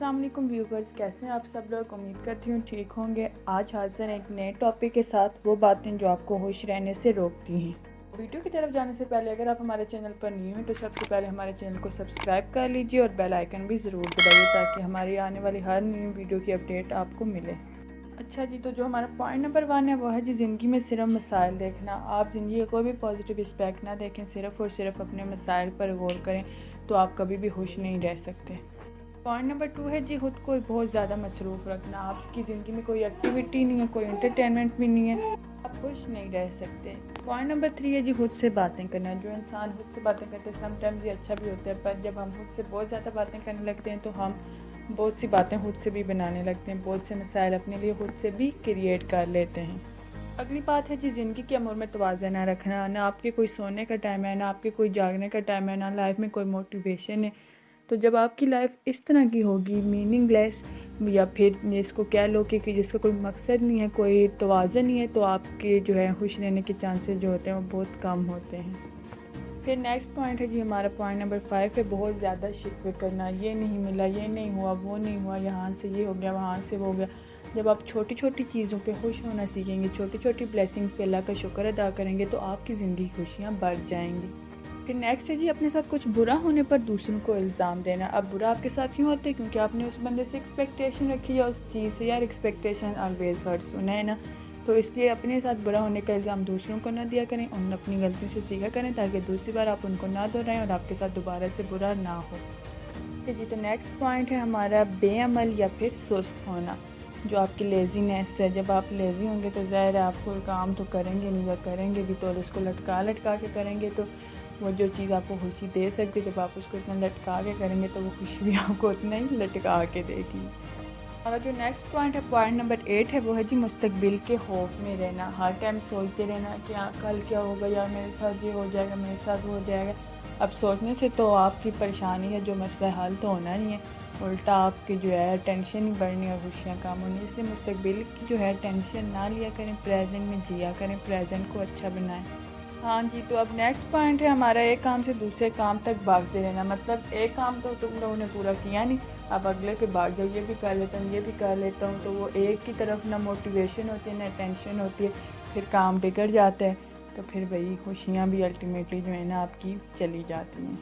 अस्सलाम वालेकुम व्यूवर्स, कैसे हैं आप सब लोग। उम्मीद करती हूँ ठीक होंगे। आज हाजिर हैं एक नए टॉपिक के साथ, वो बातें जो आपको खुश रहने से रोकती हैं। वीडियो की तरफ जाने से पहले अगर आप हमारे चैनल पर न्यू हैं तो सबसे पहले हमारे चैनल को सब्सक्राइब कर लीजिए और बेल आइकन भी ज़रूर दबाइए ताकि हमारी आने वाली हर न्यू वीडियो की अपडेट आपको मिले। अच्छा जी, तो जो हमारा पॉइंट नंबर 1 है वो है जी ज़िंदगी में सिर्फ मसाइल देखना। आप ज़िंदगी का कोई भी पॉजिटिव एस्पेक्ट ना देखें, सिर्फ़ और सिर्फ अपने मसाइल पर गौर करें तो आप कभी भी खुश नहीं रह सकते। पॉइंट नंबर 2 है जी खुद को बहुत ज़्यादा मसरूफ़ रखना। आपकी ज़िंदगी में कोई एक्टिविटी नहीं है, कोई एंटरटेनमेंट भी नहीं है, आप खुश नहीं रह सकते। पॉइंट नंबर 3 है जी खुद से बातें करना। जो इंसान खुद से बातें करते हैं समटाइम्स ये अच्छा भी होता है, पर जब हम खुद से बहुत ज़्यादा बातें करने लगते हैं तो हम बहुत सी बातें खुद से भी बनाने लगते हैं, बहुत से मसाइल अपने लिए खुद से भी क्रिएट कर लेते हैं। अगली बात है जी ज़िंदगी के अमूर में तवाज़ुन ना रखना। ना आपके कोई सोने का टाइम है, ना आपके कोई जागने का टाइम है, ना लाइफ में कोई मोटिवेशन है। तो जब आपकी लाइफ इस तरह की होगी मीनिंगलेस, या फिर जिसको कह लो कि जिसका कोई मकसद नहीं है, कोई तवाज़ुन नहीं है, तो आपके जो है खुश रहने के चांसेस जो होते हैं वो बहुत कम होते हैं। फिर नेक्स्ट पॉइंट है जी हमारा पॉइंट नंबर 5 है बहुत ज़्यादा शिकवे करना। ये नहीं मिला, ये नहीं हुआ, वो नहीं हुआ, यहाँ से ये हो गया, वहाँ से वो हो गया। जब आप छोटी छोटी चीज़ों पे खुश होना सीखेंगे, छोटी छोटी ब्लेसिंग्स पे अल्लाह का शुक्र अदा करेंगे तो आपकी ज़िंदगी खुशियाँ बढ़ जाएंगी। फिर नेक्स्ट है जी अपने साथ कुछ बुरा होने पर दूसरों को इल्ज़ाम देना। अब बुरा आपके साथ क्यों होता है? क्योंकि आपने उस बंदे से एक्सपेक्टेशन रखी है उस चीज़ से। यार एक्सपेक्टेशन ऑलवेज हर्ट्स, सुना है ना। तो इसलिए अपने साथ बुरा होने का इल्ज़ाम दूसरों को ना दिया करें, उन अपनी गलतियों से सीखा करें ताकि दूसरी बार आप उनको ना दोहराएं और आपके साथ दोबारा से बुरा ना हो। ठीक जी, तो नेक्स्ट पॉइंट है हमारा बेअमल या फिर सुस्त होना। जो आपकी लेज़ीनेस है, जब आप लेज़ी होंगे तो ज़ाहिर है आप कोई काम तो करेंगे नहीं, या करेंगे भी तो उसको लटका लटका के करेंगे, तो वो जो चीज़ आपको खुशी दे सकती है जब आप उसको इतना लटका के करेंगे तो वो खुशी भी आपको उतना ही लटका के देगी। हमारा जो नेक्स्ट पॉइंट है पॉइंट नंबर 8 है वो है जी मुस्तकबिल के खौफ में रहना। हर टाइम सोचते रहना कि हाँ कल क्या होगा, या मेरे साथ ये हो जाएगा, मेरे साथ वो हो जाएगा। अब सोचने से तो आपकी परेशानी है जो मसला हल तो होना नहीं है, उल्टा आपकी जो है टेंशन ही बढ़नी और खुशियाँ कम होनी। इसलिए मुस्तकबिल की जो है टेंशन ना लिया करें, प्रेजेंट में जिया करें, प्रेजेंट को अच्छा बनाएं। हाँ जी, तो अब नेक्स्ट पॉइंट है हमारा एक काम से दूसरे काम तक भागते रहना। मतलब एक काम तो तुम लोगों ने पूरा किया नहीं, अब अगले पे भाग जाओ, ये भी कर लेता हूँ, ये भी कर लेता हूँ। तो वो एक की तरफ ना मोटिवेशन होती है ना टेंशन होती है, फिर काम बिगड़ जाता है, तो फिर वही खुशियाँ भी अल्टीमेटली जो है ना आपकी चली जाती हैं।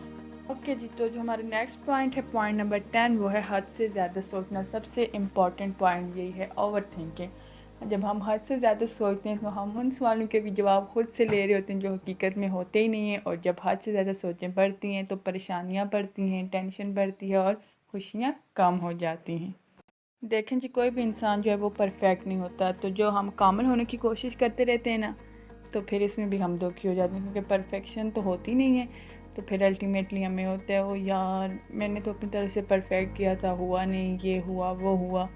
ओके जी, तो जो हमारा नेक्स्ट पॉइंट है पॉइंट नंबर 10 वो है हद से ज़्यादा सोचना। सबसे इम्पॉर्टेंट पॉइंट यही है ओवर थिंकिंग। जब हम हद से ज़्यादा सोचते हैं तो हम उन सवालों के भी जवाब खुद से ले रहे होते हैं जो हकीकत में होते ही नहीं हैं। और जब हद से ज़्यादा सोचें बढ़ती हैं तो परेशानियां बढ़ती हैं, टेंशन बढ़ती है और खुशियां कम हो जाती हैं। देखें जी, कोई भी इंसान जो है वो परफेक्ट नहीं होता, तो जो हम कामिल होने की कोशिश करते रहते हैं ना, तो फिर इसमें भी हम दुखी हो जाते हैं क्योंकि परफेक्शन तो होती नहीं है। तो फिर अल्टीमेटली हमें होता है ओ यार मैंने तो अपनी तरफ से परफेक्ट किया था, हुआ नहीं, ये हुआ वो हुआ।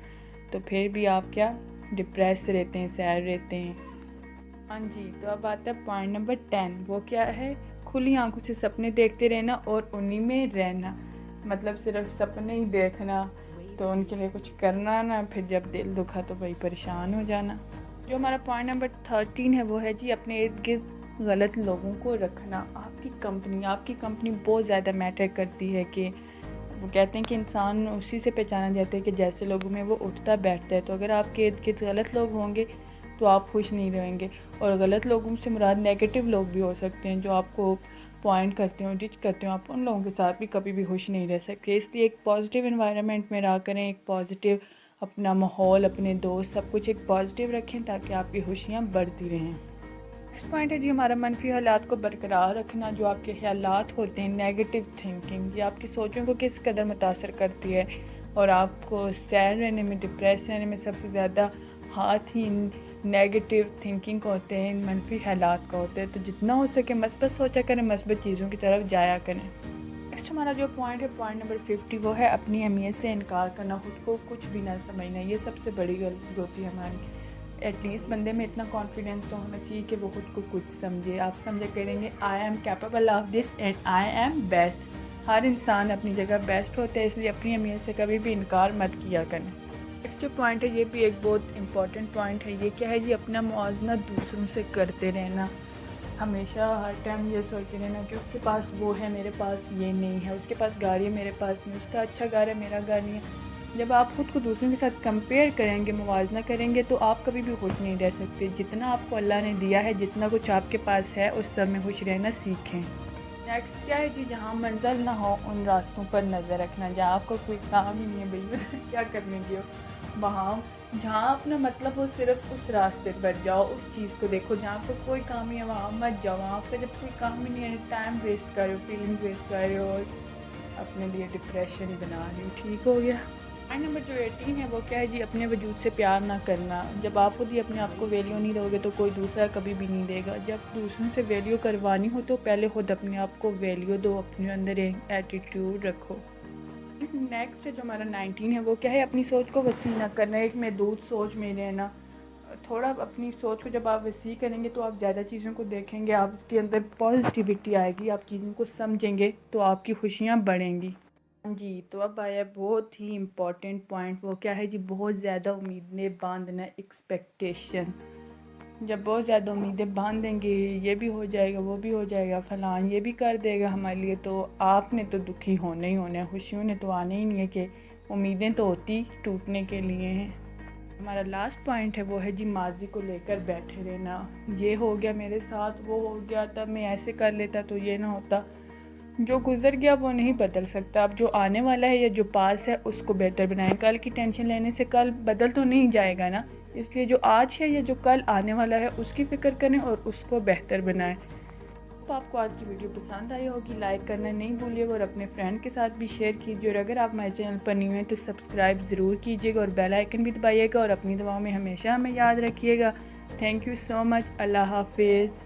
तो फिर भी आप क्या डिप्रेस रहते हैं, सैड रहते हैं। हाँ जी, तो अब आता है पॉइंट नंबर 10। वो क्या है? खुली आंखों से सपने देखते रहना और उन्हीं में रहना। मतलब सिर्फ सपने ही देखना, तो उनके लिए कुछ करना ना, फिर जब दिल दुखा तो भाई परेशान हो जाना। जो हमारा पॉइंट नंबर 13 है वो है जी अपने इर्द गिर्द गलत लोगों को रखना। आपकी कंपनी बहुत ज़्यादा मैटर करती है। कि वो कहते हैं कि इंसान उसी से पहचाना जाता है कि जैसे लोगों में वो उठता बैठता है। तो अगर आपके इर्द गिर्द गलत लोग होंगे तो आप खुश नहीं रहेंगे। और गलत लोगों से मुराद नेगेटिव लोग भी हो सकते हैं जो आपको पॉइंट करते हो, डिच करते हो। आप उन लोगों के साथ भी कभी भी खुश नहीं रह सकते। इसलिए एक पॉजिटिव एनवायरनमेंट में रहा करें, एक पॉजिटिव अपना माहौल, अपने दोस्त, सब कुछ एक पॉजिटिव रखें ताकि आपकी खुशियाँ बढ़ती रहें। नेक्स्ट पॉइंट है जी हमारा मनफी हालात को बरकरार रखना। जो आपके ख्यालात होते हैं, नेगेटिव थिंकिंग, ये आपकी सोचों को किस कदर मुतासर करती है और आपको सैड रहने में, डिप्रेस रहने में सबसे ज़्यादा हाथ ही नेगेटिव थिंकिंग का होते हैं, मनफी ख्यालात का होते हैं। तो जितना हो सके मस्बत सोचा करें, मस्बत चीज़ों की तरफ जाया करें। नेक्स्ट हमारा जो पॉइंट है पॉइंट नंबर 50 वो है अपनी अहमियत से इनकार करना, खुद को कुछ भी ना समझना। ये सबसे बड़ी गलती होती है हमारी। एटलीस्ट बंदे में इतना कॉन्फिडेंस तो होना चाहिए कि वो खुद को कुछ समझे। आप समझे करेंगे I am capable of this and I am best. हर इंसान अपनी जगह बेस्ट होता है, इसलिए अपनी अहमियत से कभी भी इनकार मत किया करें। नेक्स्ट जो पॉइंट है ये भी एक बहुत इंपॉर्टेंट पॉइंट है। ये क्या है जी? अपना मुआवजा दूसरों से करते रहना। हमेशा हर टाइम ये सोचते रहना कि उसके पास वो है, मेरे पास ये नहीं है, उसके पास गाड़ी है, मेरे पास नहीं, उसका अच्छा घर है, मेरा घर नहीं है। جب آپ خود کو دوسروں کے ساتھ کمپیئر کریں گے، موازنہ کریں گے، تو آپ کبھی بھی خوش نہیں رہ سکتے۔ جتنا آپ کو اللہ نے دیا ہے، جتنا کچھ آپ کے پاس ہے، اس سب میں خوش رہنا سیکھیں۔ نیکسٹ کیا ہے جی، جہاں منزل نہ ہو ان راستوں پر نظر رکھنا۔ جہاں آپ کو کوئی کام ہی نہیں ہے بھائی کیا کرنے گے ہو، وہاں جہاں اپنا مطلب ہو صرف اس راستے پر جاؤ، اس چیز کو دیکھو۔ جہاں آپ کو کوئی کام نہیں ہے وہاں مت جاؤ۔ وہاں پہ جب کوئی کام ہی نہیں ہے، ٹائم ویسٹ کر رہے ہو، فیلنگ ویسٹ کر رہے ہو اور اپنے لیے ڈپریشن بنا رہے ہو۔ ٹھیک ہو گیا۔ پوائنٹ نمبر جو 18 ہے وہ کیا ہے جی، اپنے وجود سے پیار نہ کرنا۔ جب آپ خود ہی اپنے آپ کو ویلیو نہیں دو گے تو کوئی دوسرا کبھی بھی نہیں دے گا۔ جب دوسروں سے ویلیو کروانی ہو تو پہلے خود اپنے آپ کو ویلیو دو، اپنے اندر ایک ایٹیٹیوڈ رکھو۔ نیکسٹ ہے جو ہمارا 19 ہے وہ کیا ہے، اپنی سوچ کو وسیع نہ کرنا۔ ایک محدود سوچ میں رہنا۔ تھوڑا اپنی سوچ کو جب آپ وسیع کریں گے تو آپ زیادہ چیزوں کو دیکھیں گے، آپ کے اندر پازیٹیوٹی آئے گی، آپ چیزوں کو سمجھیں گے تو آپ کی خوشیاں بڑھیں گی۔ جی تو اب آیا بہت ہی امپورٹنٹ پوائنٹ، وہ کیا ہے جی، بہت زیادہ امیدیں باندھنا، ایکسپیکٹیشن۔ جب بہت زیادہ امیدیں باندھ دیں گے، یہ بھی ہو جائے گا، وہ بھی ہو جائے گا، فلاں یہ بھی کر دے گا ہمارے لیے، تو آپ نے تو دکھی ہونا ہی ہونا ہے، خوشیوں نے تو آنا ہی نہیں ہے، کہ امیدیں تو ہوتی ٹوٹنے کے لیے ہیں۔ ہمارا لاسٹ پوائنٹ ہے وہ ہے جی، ماضی کو لے کر بیٹھے رہنا۔ یہ ہو گیا میرے ساتھ، وہ ہو گیا، تب میں ایسے کر لیتا تو یہ نہ ہوتا۔ جو گزر گیا وہ نہیں بدل سکتا، اب جو آنے والا ہے یا جو پاس ہے اس کو بہتر بنائیں۔ کل کی ٹینشن لینے سے کل بدل تو نہیں جائے گا نا، اس لیے جو آج ہے یا جو کل آنے والا ہے اس کی فکر کریں اور اس کو بہتر بنائیں۔ تو آپ کو آج کی ویڈیو پسند آئی ہوگی، لائک کرنا نہیں بھولیے گا اور اپنے فرینڈ کے ساتھ بھی شیئر کیجیے، اور اگر آپ ہمارے چینل پر نیو ہیں تو سبسکرائب ضرور کیجیے گا اور بیل آئیکن بھی دبائیے گا، اور اپنی دعاؤں میں ہمیشہ ہمیں یاد رکھیے گا۔ تھینک یو سو مچ۔ اللہ حافظ۔